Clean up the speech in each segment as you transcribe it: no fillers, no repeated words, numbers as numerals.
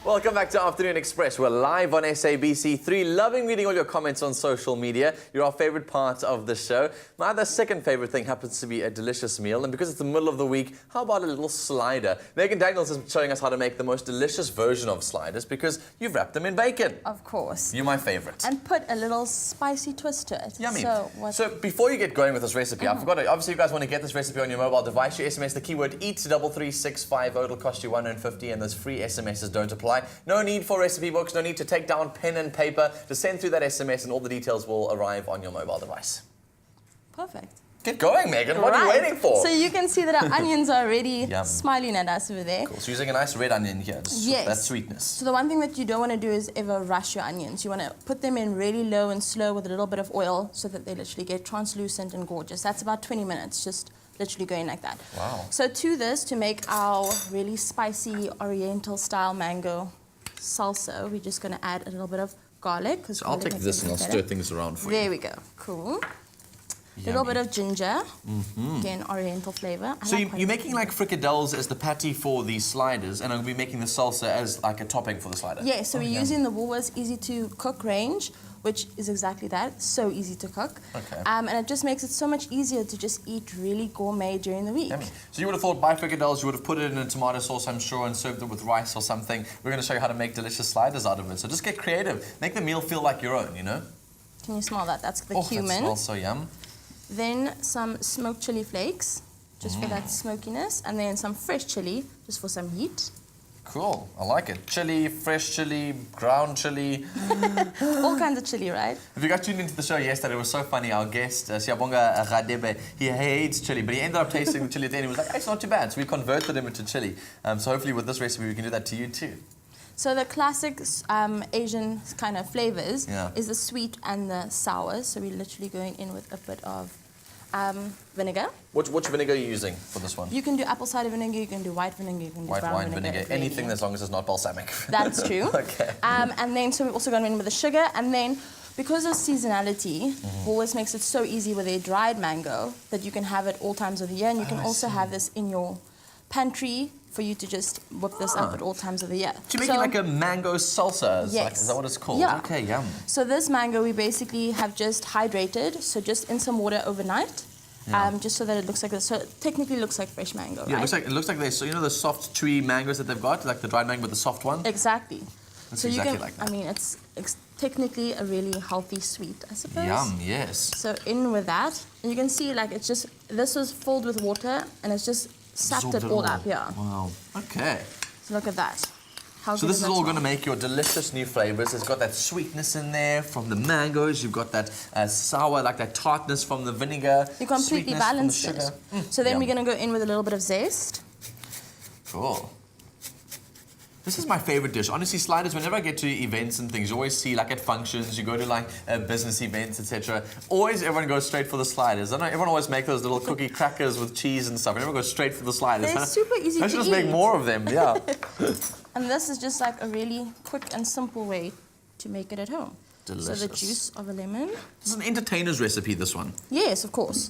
Welcome back to Afternoon Express. We're live on SABC3. Loving reading all your comments on social media. You're our favorite part of the show. My other second favorite thing happens to be a delicious meal. And because it's the middle of the week, how about a little slider? Megan Daniels is showing us how to make the most delicious version of sliders because you've wrapped them in bacon. Of course. You're my favorite. And put a little spicy twist to it. Yummy. So before you get going with this recipe, I forgot, obviously you guys want to get this recipe on your mobile device. You SMS the keyword EAT to 33650. It'll cost you $150 and those free SMSs don't apply. No need for recipe books, no need to take down pen and paper. Just send through that SMS and all the details will arrive on your mobile device. perfect. Get going, Megan. What are you waiting for? So you can see that our onions are already smiling at us over there. Cool. So using a nice red onion here, just that sweetness. So the one thing that you don't want to do is ever rush your onions. You want to put them in really low and slow with a little bit of oil so that they literally get translucent and gorgeous. That's about 20 minutes, just literally going like that. Wow. So to this, to make our really spicy oriental style mango salsa, we're just going to add a little bit of garlic. So I'll take this and I'll stir things around for you. There we go. Cool. A little bit of ginger. Again, oriental flavor. So you're making like frikadels as the patty for these sliders, and I'll be making the salsa as like a topping for the slider. Yeah, so we're using the Woolworths easy to cook range, which is exactly that. So easy to cook. Okay. And it just makes it so much easier to just eat really gourmet during the week. Yummy. So you would have thought by frikadels, you would have put it in a tomato sauce, I'm sure, and served it with rice or something. We're going to show you how to make delicious sliders out of it. So just get creative. Make the meal feel like your own, you know? Can you smell that? That's the cumin. That smells so yum. Then some smoked chili flakes, just for that smokiness. And then some fresh chili, just for some heat. Cool. I like it. Chili, fresh chili, ground chili. All kinds of chili, right? If you got tuned into the show yesterday, it was so funny. Our guest, Siyabonga Radebe, he hates chili, but he ended up tasting the chili at the end. He was like, hey, it's not too bad. So we converted him into chili. So hopefully with this recipe, we can do that to you too. So the classic Asian kind of flavors is the sweet and the sour. So we're literally going in with a bit of vinegar. Which vinegar are you using for this one? You can do apple cider vinegar, you can do white vinegar, you can do brown wine vinegar. Anything as long as it's not balsamic. That's true. Okay. And then so we've also gone in with the sugar, and then because of seasonality, Woolworths makes it so easy with their dried mango that you can have it all times of the year, and you can also have this in your pantry for you to just whip this up at all times of the year. So you're making like a mango salsa? Yes. Is that what it's called? Yeah. Okay, yum. So this mango we basically have just hydrated, so just in some water overnight, just so that it looks like this. So it technically looks like fresh mango, Yeah, right? it looks like this. So you know the soft chewy mangoes that they've got, like the dried mango with the soft one? Exactly. That's so exactly you can, like that. I mean, it's technically a really healthy sweet, I suppose. Yum, yes. So in with that, and you can see like it's just, this was filled with water and it's just sapped it all up, yeah. Wow, okay. So look at that. How So good this does is that all smell? going to make your delicious new flavors. It's got that sweetness in there from the mangoes. You've got that sour, like that tartness from the vinegar. You completely sweetness from the balanced sugar. it. So then Yum. we're going to go in with a little bit of zest. Cool. This is my favorite dish. Honestly, sliders, whenever I get to events and things, you always see, like at functions, you go to like business events, etc. Always everyone goes straight for the sliders. I know everyone always make those little cookie crackers with cheese and stuff. Everyone goes straight for the sliders. They're super easy to eat. I should just make more of them, yeah. And this is just like a really quick and simple way to make it at home. Delicious. So the juice of a lemon. This is an entertainer's recipe, this one. Yes, of course.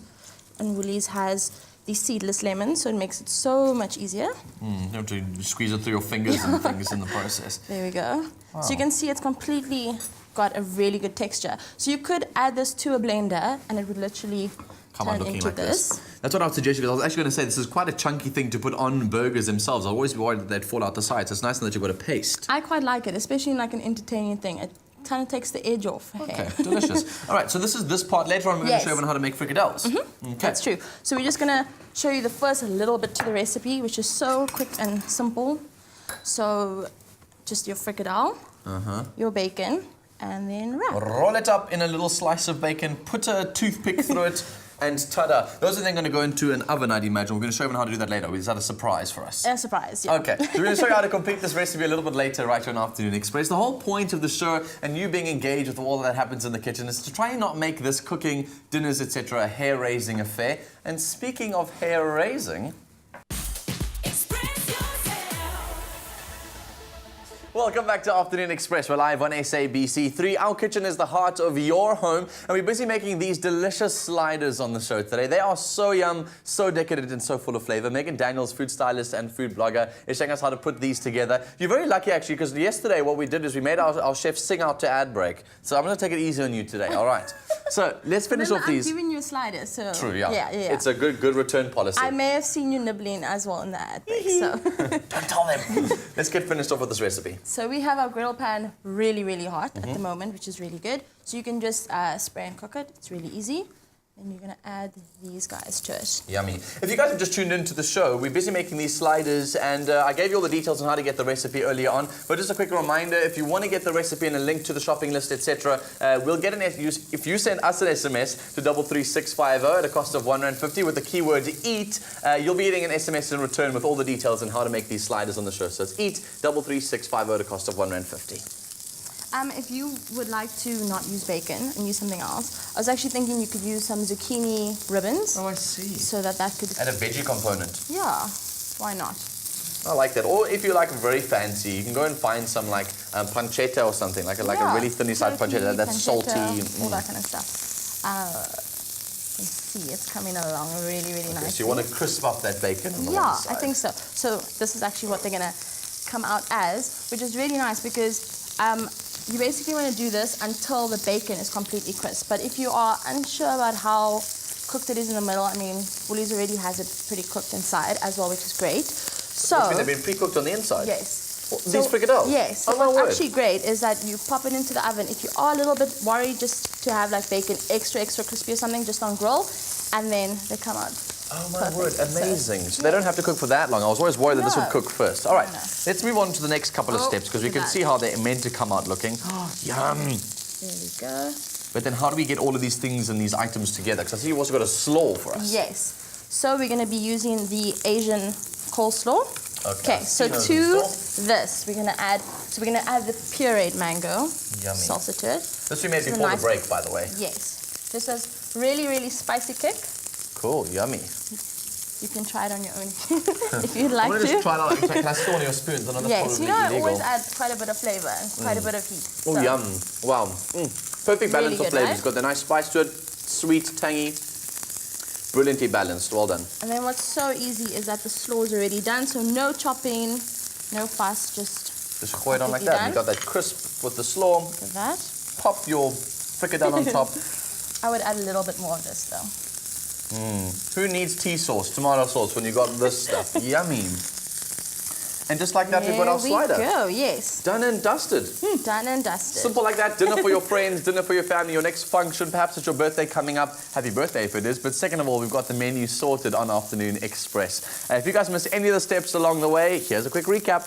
And Woolies has the seedless lemon, so it makes it so much easier. You have to squeeze it through your fingers and things in the process. There we go. Wow. So you can see it's completely got a really good texture. So you could add this to a blender and it would literally Come on, turn looking into like this. That's what I would suggest, because I was actually going to say this is quite a chunky thing to put on burgers themselves. I'll always be worried that they'd fall out the sides. It's nice that you've got a paste. I quite like it, especially in like an entertaining thing. It kind of takes the edge off. Okay, delicious. All right, so this is this part. Later on, we're going to show everyone how to make frikadels. Okay. That's true. So we're just going to show you the first little bit to the recipe, which is so quick and simple. So just your frikadel, your bacon, and then wrap. Roll it up in a little slice of bacon, put a toothpick through it, and ta-da. Those are then going to go into an oven, I'd imagine. We're going to show everyone how to do that later. Is that a surprise for us? A surprise, yeah. Okay, so we're going to show you how to complete this recipe a little bit later, right here on Afternoon Express. The whole point of the show and you being engaged with all that happens in the kitchen is to try and not make this cooking, dinners, etc. a hair-raising affair. And speaking of hair-raising... Welcome back to Afternoon Express. We're live on SABC3. Our kitchen is the heart of your home, and we're busy making these delicious sliders on the show today. They are so yum, so decadent, and so full of flavor. Megan Daniels, food stylist and food blogger, is showing us how to put these together. You're very lucky, actually, because yesterday what we did is we made our chef sing out to ad break. So I'm going to take it easy on you today, all right? So let's finish off these. I'm giving you a slider, so... True, yeah. Yeah. It's a good return policy. I may have seen you nibbling as well in the ad break, so... Don't tell them. Let's get finished off with this recipe. So we have our griddle pan really, really hot at the moment, which is really good. So you can just spray and cook it. It's really easy. And you're going to add these guys to it. Yummy. If you guys have just tuned into the show, we're busy making these sliders, and I gave you all the details on how to get the recipe earlier on. But just a quick reminder, if you want to get the recipe and a link to the shopping list, etc., we'll get if you send us an SMS to 33650 at a cost of R1.50 with the keyword EAT, you'll be getting an SMS in return with all the details on how to make these sliders on the show. So it's EAT 33650 at a cost of R1.50. If you would like to not use bacon and use something else, I was actually thinking you could use some zucchini ribbons. Oh, I see. So that could... Add a veggie component. Yeah, why not? I like that. Or if you like very fancy, you can go and find some like pancetta or something, like a really thinly sliced pancetta that's salty. All that kind of stuff. You can see it's coming along really, really nicely. So you want to crisp up that bacon on the Yeah, one side. I think so. So this is actually what they're going to come out as, which is really nice because you basically want to do this until the bacon is completely crisp. But if you are unsure about how cooked it is in the middle, I mean, Woolies already has it pretty cooked inside as well, which is great. So, which means they've been pre-cooked on the inside? Yes. Well, these Frikkadel? Yes. So what's actually great is that you pop it into the oven. If you are a little bit worried just to have like bacon extra crispy or something, just on grill, and then they come out. Oh my word, amazing. So they don't have to cook for that long. I was always worried that this would cook first. All right, let's move on to the next couple of steps because we can see how they're meant to come out looking. Oh, yum. There we go. But then how do we get all of these things and these items together? Because I see you've also got a slaw for us. Yes. So we're going to be using the Asian coleslaw. Okay, so to this, we're going to add the pureed mango salsa to it. This we made before the break, by the way. Yes. This has really, really spicy kick. Cool, yummy. You can try it on your own if you'd like to. I'm going to just try it out. Can I store on your spoons? I know that's yes, probably you know, illegal. I always add quite a bit of flavor and quite a bit of heat. Oh, so. yum. Wow. Perfect balance Really of flavors. right? It's got the nice spice to it, sweet, tangy. Brilliantly balanced. Well done. And then what's so easy is that the slaw is already done, so no chopping, no fuss, just gooi it on like that. done. You got that crisp with the slaw. Look at that. Pop your Frikkadel on top. I would add a little bit more of this though. Who needs tea sauce, tomato sauce when you got this stuff? Yummy. And just like that, we've got our slider. There we go, yes. Done and dusted. Done and dusted. Simple like that. Dinner for your friends, dinner for your family, your next function. Perhaps it's your birthday coming up. Happy birthday if it is. But second of all, we've got the menu sorted on Afternoon Express. If you guys missed any of the steps along the way, here's a quick recap.